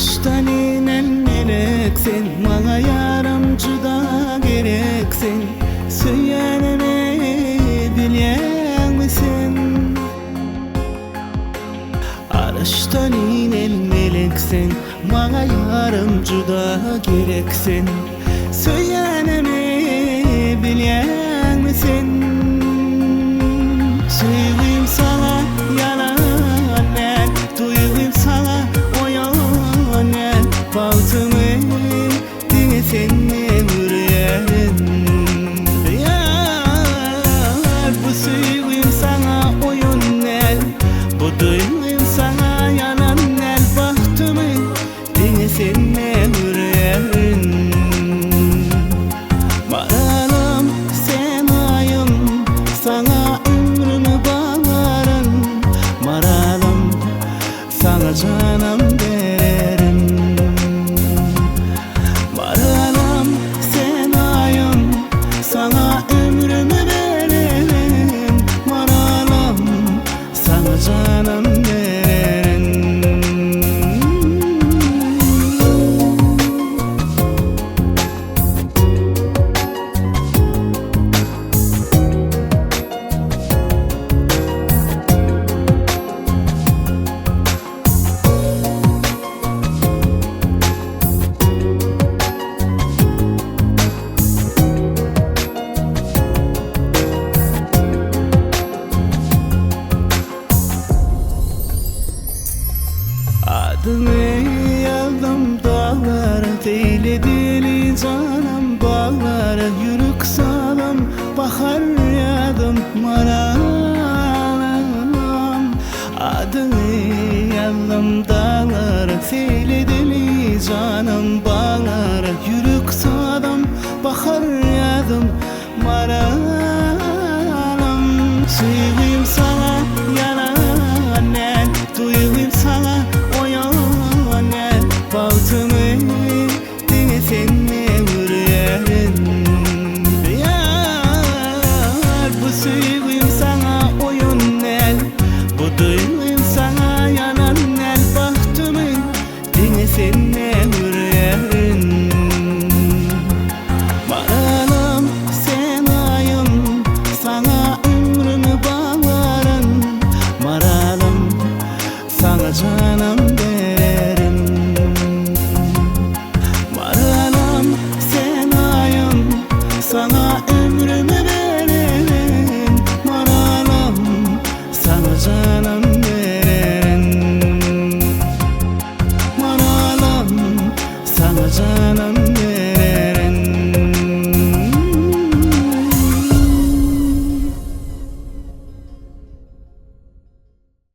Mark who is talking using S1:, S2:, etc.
S1: Arıştan inen meleksin, bana yarım juda gereksin. Söyleneme bilen misin? Arıştan inen meleksin, bana yarım juda gereksin. Söyleneme bilen misin? Sevgim sana yalan el, duygum sana oyan el. Baltımı dine senne yüreğin. Yar bu sevgim sana oyun el, bu duygum sana yalan el. Bahtımı dine senne yüreğin. Maralım sen ayım, sana ömrümü bağlarım. Maralım sana canım derim. Maralım sen ayım, sana ömrümü veririm. Maralım sana canım derim. Adını yazdım dağlara, değil dili canım bağlara. Yürük sağlam bahar yadım maralım. Adını yazdım dağlara, değil dili canım bağlara. Yürük sağlam bahar yadım maralım. Sevgim sana